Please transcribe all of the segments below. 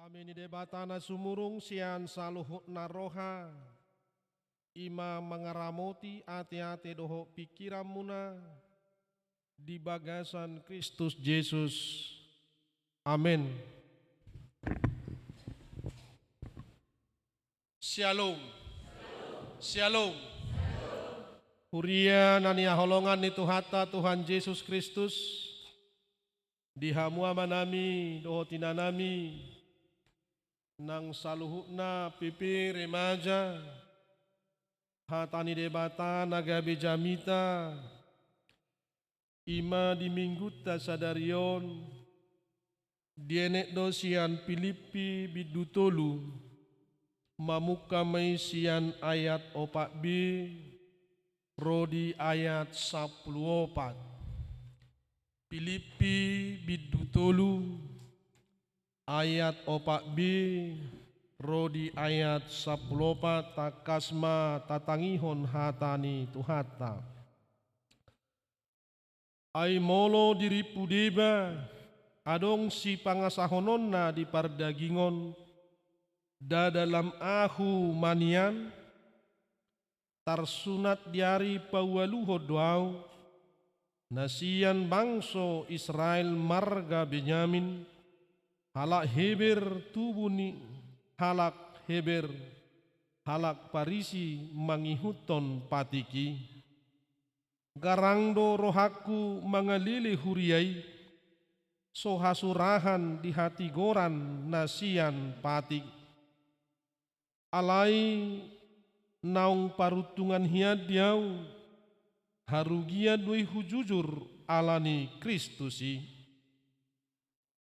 Kami ni debatana sumurung sian saluhut naroha. Ima mengaramoti ati-ati doho pikiramuna di bagasan Kristus Yesus. Amin. Shalom. Shalom. Huria nania holongan itu hata Tuhan Yesus Kristus. Dihamua manami doho tinanami. Nang saluhukna pipi remaja. Hatani debata nagabe jamita. Ima di mingguta sadarion. Dienek dosian Filipi bidutolu. Mamuka maisian ayat opak bi. Rodi ayat 14. Filipi bidutolu. Ayat opak bi. Rodi ayat 14 takasma tatangihon hatani tuhata. Ai molo diripu deba adong si pangasahononna di pardagingon da dalam ahu manian tarsunat diari pawaluho doau nasian bangso Israel marga Benyamin halak Heber tubuni halak Heber, halak Parisi mangihuton patiki. Garangdo rohaku mangalili huriai, sohasurahan di hati goran nasian patik. Alai naung parutungan hiadiau, harugia dui hujujur alani Kristusi.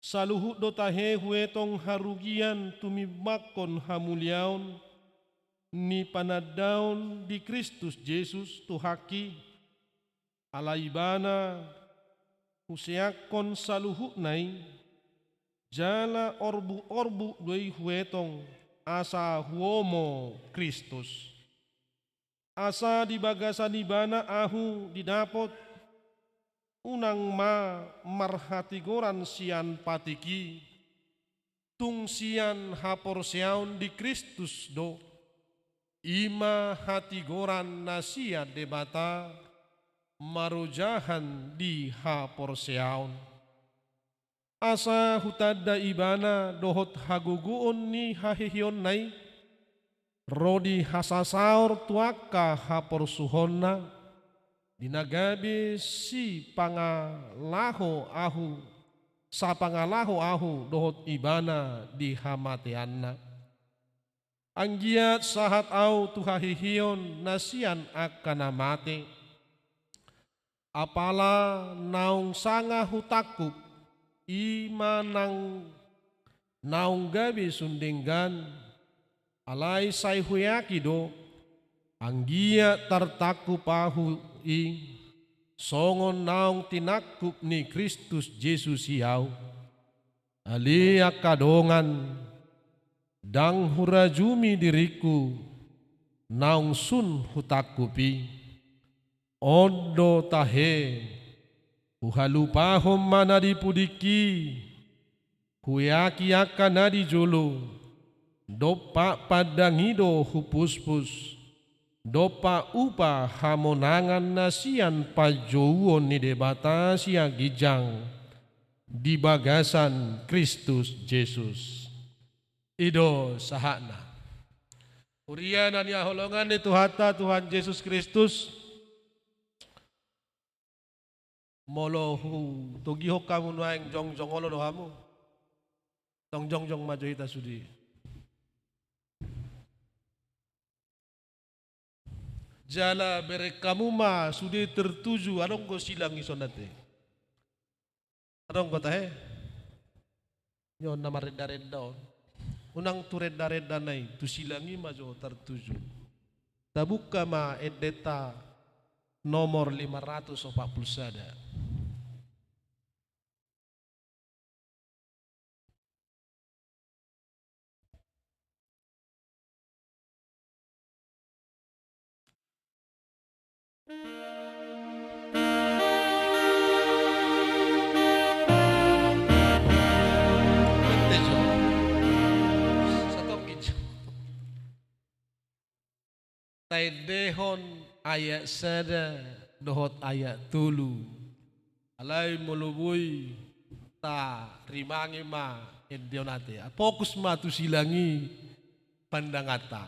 Saluhut dotahe huetong harugian tumimakon hamuliaon ni panadaon di Kristus Yesus tuhaki alaibana huseakon saluhut nai jala orbu doi huetong asa huomo Kristus asa di bagasani bana ahu didapot unang ma marhati goran sian patiki tung sian hapor siaun di Kristus do ima hati goran nasia debata marujahan di hapor siaun asa hutada ibana dohot haguguon ni hahihion nai rodi hasasaur tuaka hapor suhonna dinagabe si pangalaho ahu sa pangalaho ahu dohot ibana di hamatianna anggiat sahat au tuhahihion nasian akan mate apala naung sanga hutakup ima naung gabe sundenggan alai sai huyaki do anggia tartaku pahu i songon naung tinakup ni Kristus Yesus hiau alia kadongan dang hurajumi diriku naung sun hutakupi ondo tahe uhalupahom mana dipudiki huyaki akan nadi jolo dopak padangido hupuspus dopa upa hamonangan nasian pajouon ni debata sia gijang di bagasan Kristus Yesus. Ido sahana. Uriana ni aholongan itu hata Tuhan Yesus Kristus. Molohu tugiho kamu nuaing jong olo dohamu. Jong maju ita sudi. Jala berekamu ma sudah tertuju adong ko silang isonate. Adong ko tahe. Yon nama reda-reda. Unang tu reda-reda nai tu silangi ma jo tertuju. Tabuka ma edeta nomor 540 sada. taidehon ayat sada dohot ayat tulu. Alai mulubui ta rimangi ma endionate. Fokus ma tu silangi pandangata.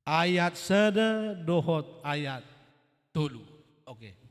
Ayat sada dohot ayat tulu. Oke.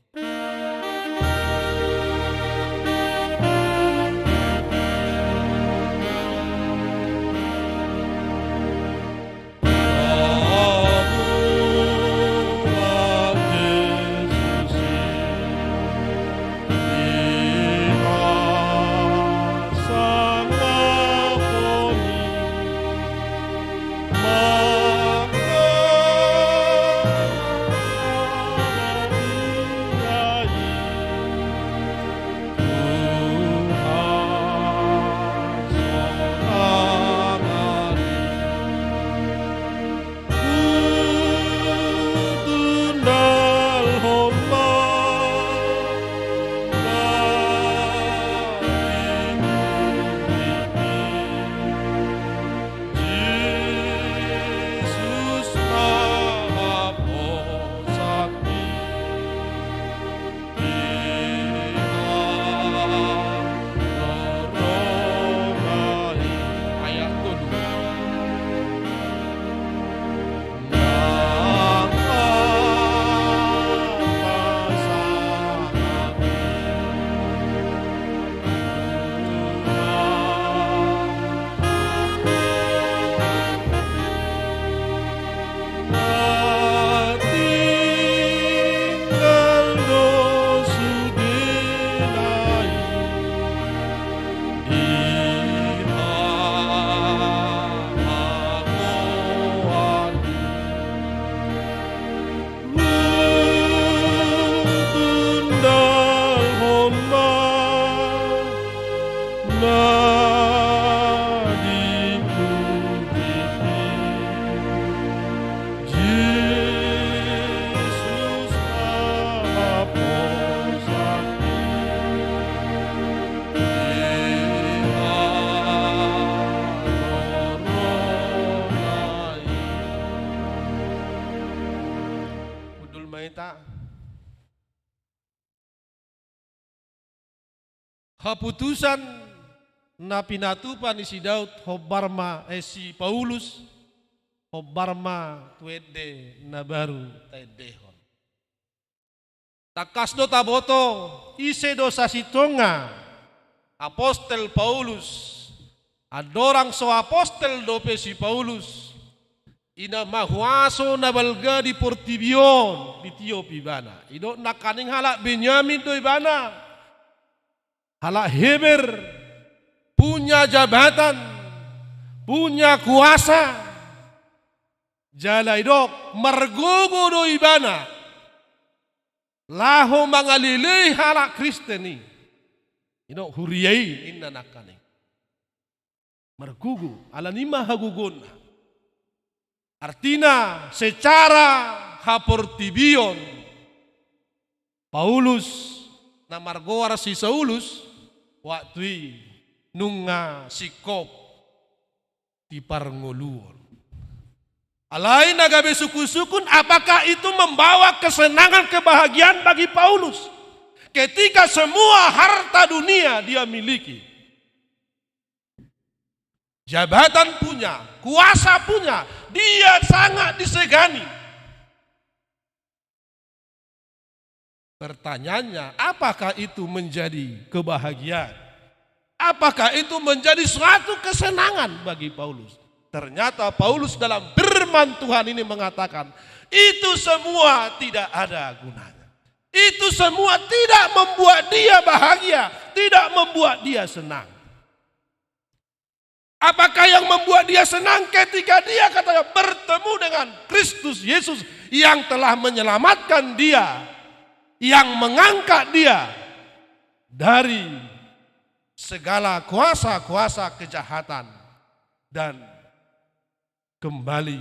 Keputusan na pinatupan ni si Daud hobarma si Paulus hobarma tuede na baru taedehon. Takas do taboto ise do sasitonga apostel Paulus adorang so apostel dope si Paulus ina mahuaso na balga di Portibion di Tiopi bana ido nakaning halak Benyamin do ibana halak Heber punya jabatan, punya kuasa. Jala idok margogo do ibana. Laho mangalilih halak Kristeni. Idok huriyai inna nakani. Margugu ala nima hagugun. Artina secara haportibion Paulus na margoar si Saulus waktu nunga sikop di parngoluon. Alain nagabe suku-sukun, apakah itu membawa kesenangan kebahagiaan bagi Paulus ketika semua harta dunia dia miliki, jabatan punya, kuasa punya, dia sangat disegani. Pertanyaannya, apakah itu menjadi kebahagiaan? Apakah itu menjadi suatu kesenangan bagi Paulus? Ternyata Paulus dalam firman Tuhan ini mengatakan, itu semua tidak ada gunanya. Itu semua tidak membuat dia bahagia, tidak membuat dia senang. Apakah yang membuat dia senang ketika dia katanya bertemu dengan Kristus Yesus yang telah menyelamatkan dia, yang mengangkat dia dari segala kuasa-kuasa kejahatan dan kembali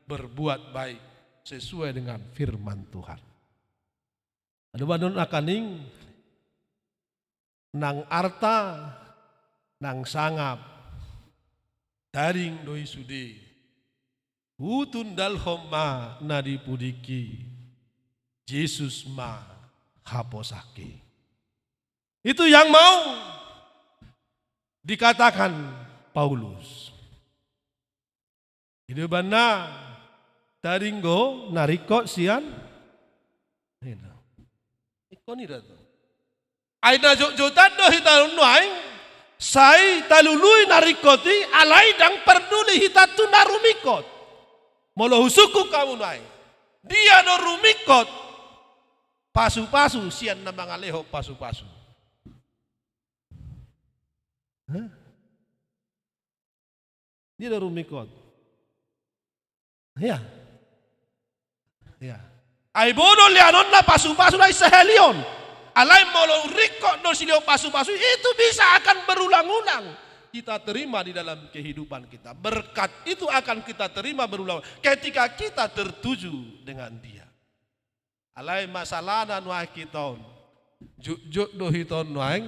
berbuat baik sesuai dengan firman Tuhan. Ada badon akaning nang arta nang sangap daring doi sudi Utundal homa nadi pudiki Yesus ma haposake. Itu yang mau dikatakan Paulus. Itu bana taringgo narikot sian. Ikon ida to. Aina jot-jotan do hitalun nuaing. Sai talului narikoti alai dang perduli hitatu narumikot. Molo husuku kamu nuaing. Dia no rumikot. Pasu-pasu sian na mga leho pasu-pasu. Dia no rumikot. Ya. Ya. Ay bono lianon na pasu-pasu na isahelion. Alay molo rikot no silio pasu-pasu itu bisa akan berulang-ulang. Kita terima di dalam kehidupan kita. Berkat itu akan kita terima berulang ketika kita tertuju dengan Dia. Alay masalah na nuah kiton. Juk do hiton nuang.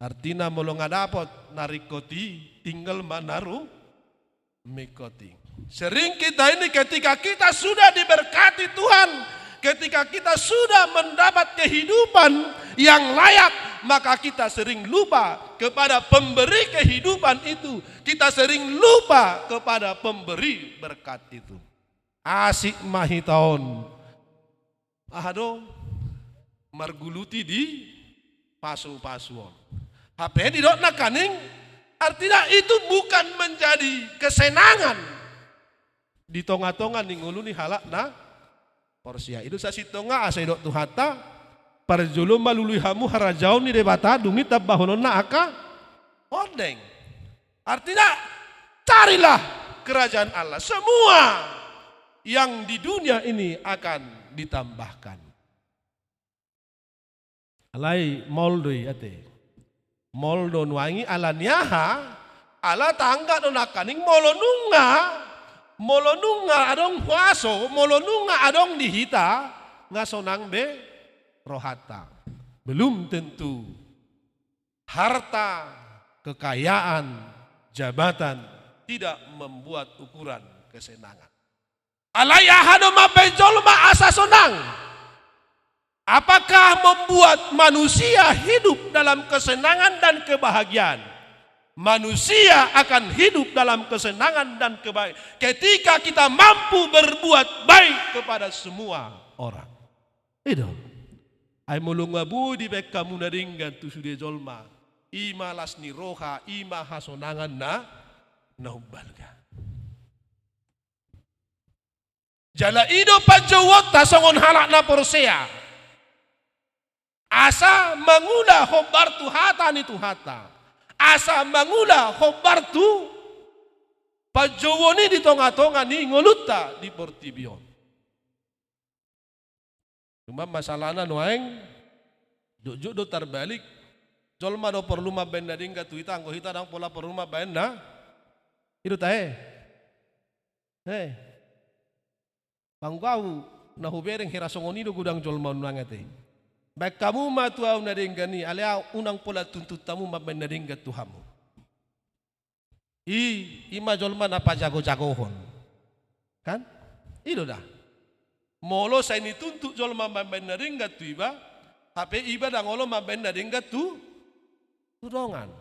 Artina molo ngadapot narikoti tinggal manaru mikoti. Sering kita ini ketika kita sudah diberkati Tuhan, ketika kita sudah mendapat kehidupan yang layak, maka kita sering lupa kepada pemberi kehidupan itu. Kita sering lupa kepada pemberi berkat itu. Asik mahitaon. Ahado marguluti di pasu-pasuon. HP di dok nakaning, artinya itu bukan menjadi kesenangan. Di tonga-tonga ningulu ni halak na porsia. Itu sa sitonga asay dok tuhata parjulum malului hamu harajaw ni debata dungi tabahonon na aka odeng. Artinya carilah kerajaan Allah. Semua yang di dunia ini akan ditambahkan. Alai moldoi ate. Moldo nuangi ala niaha ala tangga donakaning molonunga adong huaso, molonunga adong dihita ngasonang be rohata. Belum tentu harta, kekayaan, jabatan tidak membuat ukuran kesenangan. Alayahano mapejolma asa sonang. Apakah membuat manusia hidup dalam kesenangan dan kebahagiaan? Manusia akan hidup dalam kesenangan dan kebahagiaan ketika kita mampu berbuat baik kepada semua orang. Itu. Ay mulung mabu di bek kamu naringgan tu sude jolma. Ima lasni roha, ima hasonangan na nahubalga. Jala ido pajawot tasongon halak na porsea. Asa mangula hobar tu hata ni tu hata. Asa mangula hobar tu pajawoni di tonga-tonga ni ngoluta di portibion. Cuma masalahnya noeng juk do terbalik. Jolma do perlu maben na dingga tu ita anggo hita dang pola perlu maben na. Itu tahe. Panggau na hubereng hirasongoni do gudang jolma nangate. Baik kamu matuau na dinggani alea unang pola tuntut tamu maben na dingga tuhamu. Ima jolma na pajago-jagohon. Kan? Itu dah. Molo sa ini tuntut jolma maben na dingga tu iba. HP iba dang olo maben na dingga tu tudongan.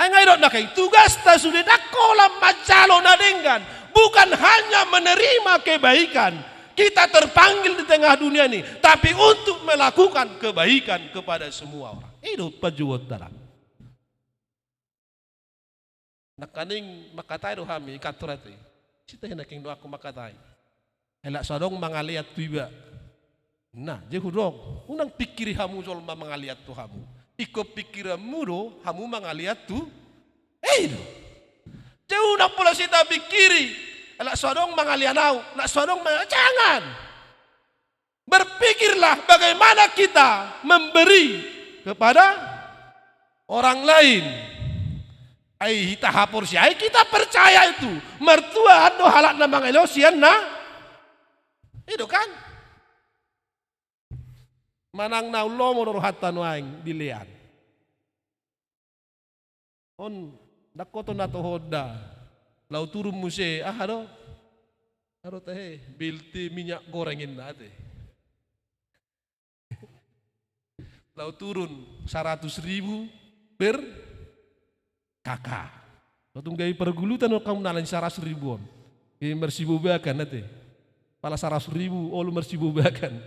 Ay ngayon na kay tugas ta sudah dakolam majalo na dinggan. Bukan hanya menerima kebaikan. Kita terpanggil di tengah dunia ini, tapi untuk melakukan kebaikan kepada semua orang. Itu pajuwot dalam. Nakaning makatay do hami katurati. Sita hinaking do ako makatay. Elak sadong mangaliat tuiba. Nah, jehudong, unang pikiri hamu jol mangaliat tu hamu. Iko pikiramu do hamu mangaliat tu. Itu. Jehudong pula sita pikiri. Nak sodong mangalianau, nak sodong jangan. Berpikirlah bagaimana kita memberi kepada orang lain. Ai kita hapur si ai kita percaya itu. Mertua ado halak na mangelosian na. Itu kan? Manang na ulo mo rohatan waing dilian. On dakoto na to hoda. lau turun muse, haro teh, bilti minyak gorengin nate. Lau turun 100.000 per kakak. Lau tunggai pergulutan kamu nalan 100.000. Ini mersibubakan nate. Pala 100.000, lu mersibubakan.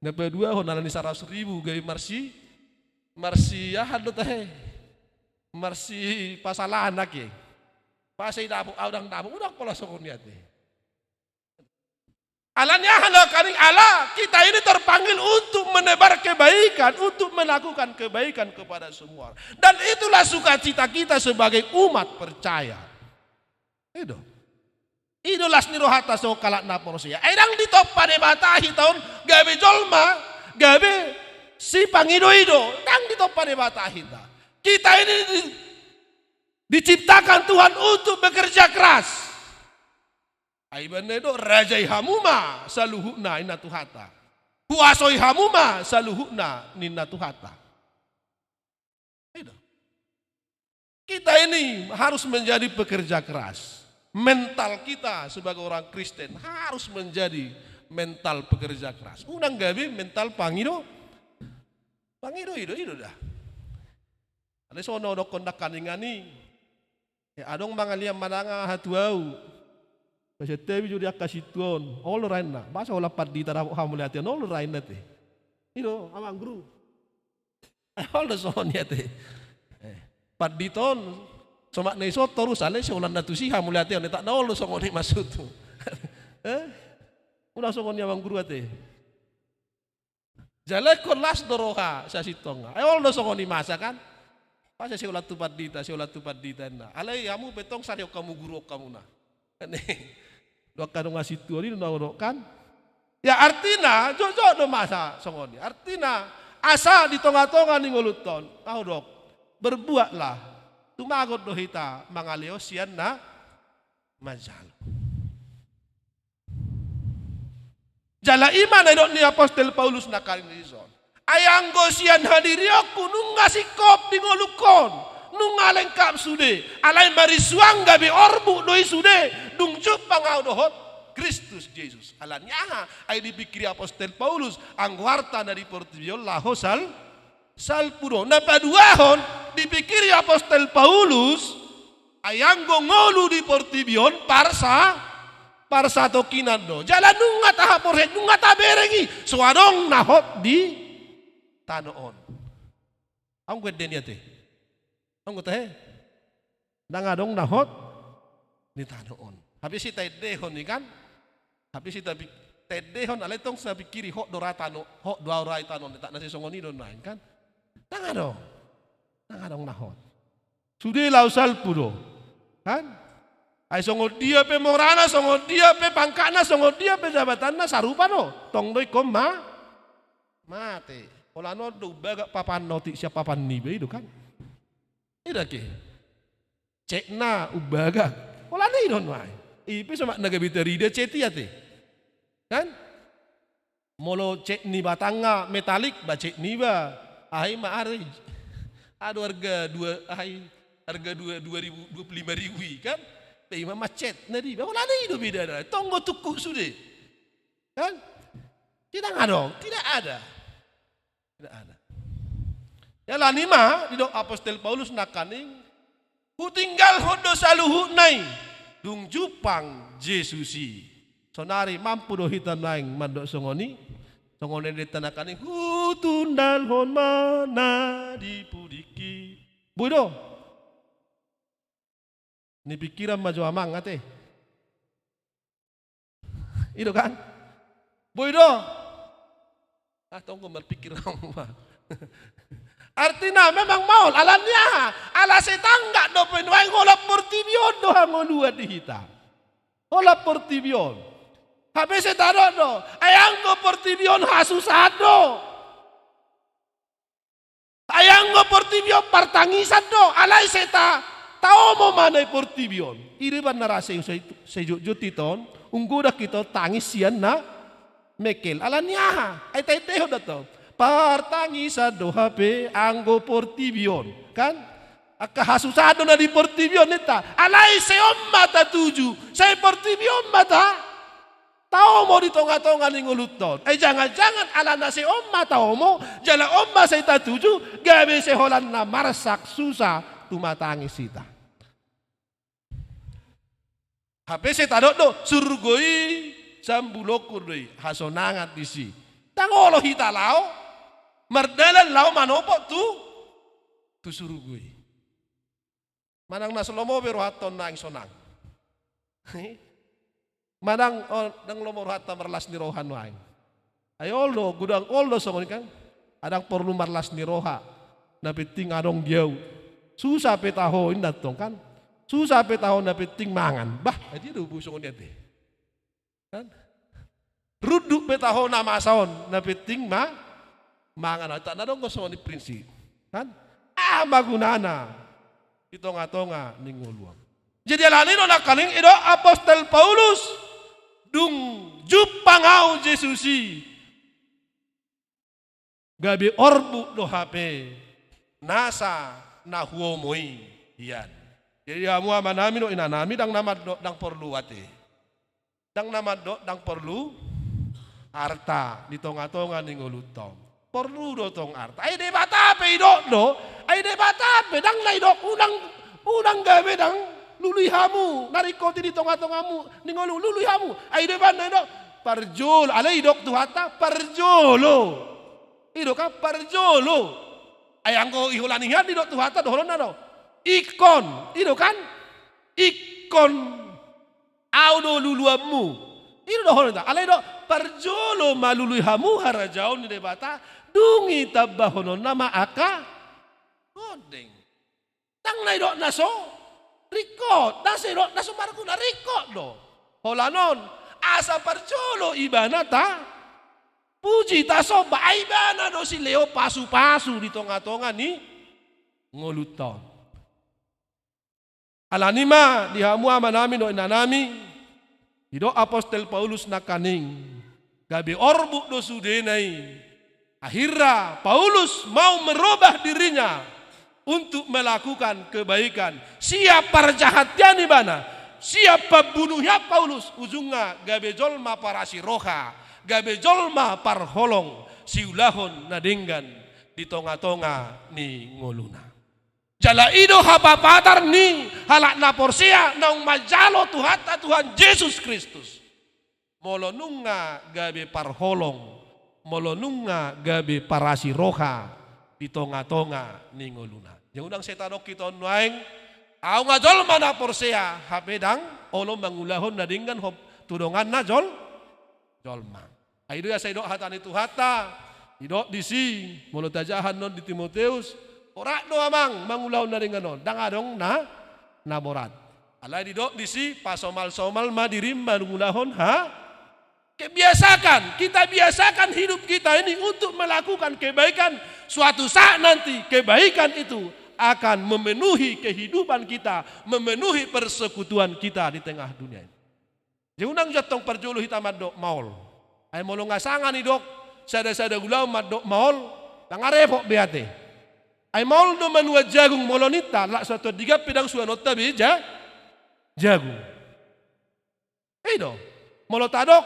Napa dua nalan 100.000 gay marsi hado teh. Marsi pasalahan lagi. Pasai dapur, udang pola sokon niate. Alanya halo kaning Allah, kita ini terpanggil untuk menebar kebaikan, untuk melakukan kebaikan kepada semua. Dan itulah sukacita kita sebagai umat percaya. Itu. Idolas ni rohata so kalak na porosia. Airang ditop pada batahi tahun gabe jolma, gabe si pangido-ido, dang ditop pada batahi ta. Kita ini diciptakan Tuhan untuk bekerja keras. Aibane do rajai hamuma saluhuna inna tuhata. Puasoi hamuma saluhuna ninna tuhata. Itu. Kita ini harus menjadi pekerja keras. Mental kita sebagai orang Kristen harus menjadi mental pekerja keras. Unang gabi mental pangido dah. Ada sono dok kondak kaningani. Ya adong mangalia mananga hatuau. Pasal tebi juri akasituan. All right na. Basa olah padi tarap hamulati. All right na te. Ino amang guru. All the sono ya te. Padi ton. Somak na iso terus ale si ulan natusi hamulati on tak naolo songo ni masud tu. Ulah songo ni amang guru ate. Jale kolas doroha sa sitonga. All the songo ni masa kan. Pasal si ulat tu padita na. Ale kamu betong sario kamu guru kamu na. Dua kadang ngasih tu ni naoro kan. Ya artina jojo do masa songo ni. Artina asa di tonga-tonga ni ngoluton. Dok. Berbuatlah. Tumagot do hita mangaleo sian na majalo. Jala iman ay ni Apostel Paulus na karinison. Ayang go sian hadiriok nung ngasikop di ngolukon. Nung alengkap sude. Alay marisuang gabi orbu doi sude. Dung jupang au dohot Kristus Yesus. Alanya ay dipikiri Apostel Paulus. Ang warta na di Portibio lahosal salpuro. Napaduahon dipikiri Apostel Paulus ayang ngolu di Portibion parsa tokinando. Jalan nunga tahapore nunga taberengi suadong nahot di tanoon. Ang gwede niya te. Ang gwede nangadong nahot di tanoon. Habis si tedehon ni kan. Habis si tedehon alay tong sa pikiri hok doratano hok dorai tanon tak nasi songoni don lain kan. Nangadong nahot. Sudah lausal pudo. Kan? Ay songod dia pe morana, songod dia pe pangkana, songod dia pe jabatanna sarupa no. Tongdoy ko mate. Olano do baga papan noti siapa papan nibe itu kan. Ida ke. Cekna ubaga. Olano idon wae. Ipe sama nagabiteri dia ceti ate. Kan? Molo cek ni batanga metalik ba cek ni ba. Ai maari. Ada harga 2.025 kan? Ima macet nadi. Bagaimana ada itu beda dah. Tonggo tuku sudah. Kan? Tidak ada. Tidak ada. Ya lah nima di dok Apostel Paulus nakaning ku tinggal hodo saluhu nai dung jupang Jesusi. Sonari mampu do hitan naing mandok songoni. Songone di tanakaning ku tundal hon mana dipudiki. Budo. Ini pikiran maju amang ate. Itu kan? Budo. Tunggu berpikir mah. Artinya memang mau alamnya ala setangga do penuai ngolap portibion do hangolua di hita. Ngolap portibion. Habis setaro do ayang go portibion hasusado. Ayang go portibion partangisan do alai seta tao mo manay portibion. Iriban na rasa yung sa jutiton ungguda kita tangis siyan na mekel. Alanya ay tayo na to. Partangisan do hape anggo portibion kan Akahasusado na di portibyon nita. Alay seom mata tuju. Say portibyon mata. Tao mo dito nga ning uluton. Ay jangan-jangan ala na si omma tao mo. Jala omma say tatuju. Gabi si holan na marsak susah tumatangis sita. Hape si tadok do surgoi sambulokul doi hasonangat disi. Tangolo hita lao. Mardalan lao manopo tu surgoi. Manang naslomo pero haton na ang sonang. Manang nang lomor hatta marlas ni rohan waing. Ayoldo gudang oldo songon kan. Adang perlu marlas ni roha. Napiting adong jauh. Susah petaho indatong kan. Susah petaho napiting mangan. Bah, adi do busong niya te. Kan? Ruduk petaho na masaon napiting mangan. Tak nadong ko songon ni prinsip. Kan? Magunana. Itonga-tonga ninguluang. Jadi alanino nakaling ido Apostol Paulus dung jupangau Jesusi gabi orbu do hape nasa na huomoi iyan. Jadi amu manami no inanami dang nama do dang perlu ate. Dang nama do dang perlu harta di tonga-tonga ningulutom. Perlu do tong harta. Ai de batape ido do. Ai de batape dang lai do unang gabe dang luluihamu, narikoti di tonga-tongamu, ningolu luluihamu. Ay depan na idok, parjol. Alay idok tuhata, parjolo. Idok ka, parjolo. Ay angko ihulanihan idok tuhata, doholon na do. Ikon, idok kan? Ikon, audo luluamu. Idok doholon na. Alay idok, parjolo maluluihamu harajaon ni debata, dungi tabahonon nama aka. Kodeng. Tang na idok naso. Rikot, naso marko na rikot do. Holanon, asa parjolo ibana ta. Puji taso ba ibana do si Leo pasu-pasu di tonga-tonga ni ngoluton. Alanima dihamu amanami do inanami. Ido Apostol Paulus nakaning. Gabi orbu do sudenai. Akhirnya Paulus mau merubah dirinya untuk melakukan kebaikan. Siapa jahatnya di mana? Siapa bunuhnya Paulus? Ujungnya gabe jolma parasi roha, gabe jolma parholong, siulahon nadenggan di tonga-tonga ni ngoluna. Jala ido hapapatar ni halak na porsia naung majalo Tuhan Yesus Kristus. Molonunga gabe parholong, molonunga gabe parasi roha di tonga-tonga ni ngoluna. Yang udang setadok kita nuaing, au ngajol mana porsea, hapedang, olom mangulahon na dinggan hop tudongan na jolma. Aido ya saya dok hatani tu hata, idok disi, mulut ajahan non di Timoteus, orak do amang mangulahon na dinggan non, dang adong na borat. Alai didok disi, pasomal-somal madirim mangulahon kebiasakan, kita biasakan hidup kita ini untuk melakukan kebaikan. Suatu saat nanti kebaikan itu akan memenuhi kehidupan kita, memenuhi persekutuan kita di tengah dunia ini. Jangan jatong perjulu hitam madok maul. Ay molong ngasangan idok, sada-sada gulaw madok maul, tangarepok beate. Ay maul do manua jagung molonita, lak suatu diga pedang suanota beja jagung. Do, molotadok,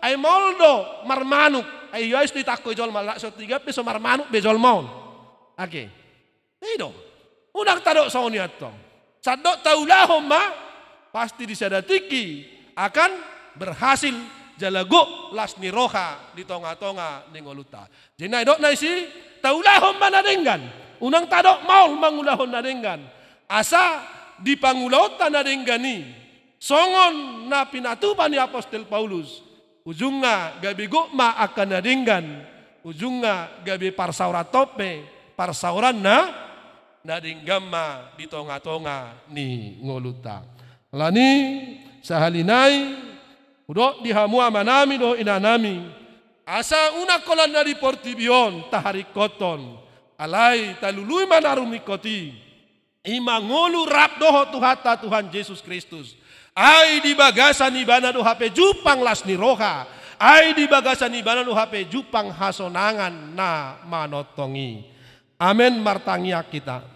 ay maul do marmanuk, ay yois ditakko jol malak suatu diga peso marmanuk bejol maul. Oke, do. Unang tadok sa uniat to. Sadok taulahom ma, pasti disadatiki akan berhasil jalago las ni roha di tonga-tonga ni ngoluta. Jadi dok na isi taulahom ma nadenggan. Unang tadok maul mangulahon nadenggan. Asa di pangulautan nadenggani. Songon na pinatupan ni Apostol Paulus. Ujungnya gabi gukma akan nadenggan. Ujungnya gabi parsaurat tope, parsauran nadinggama di tonga-tonga ni ngoluta. Lani sahalinai udok dihamu amanami do inanami. Asa una kolan dari portibion tahari koton. Alai talului manarumi koti. Ima ngolu rap doho tuhata Tuhan Yesus Kristus. Ai di bagasan ibana do hape jupang las ni roha. Ai di bagasan ibana do hape jupang hasonangan na manotongi. Amen martangiak kita.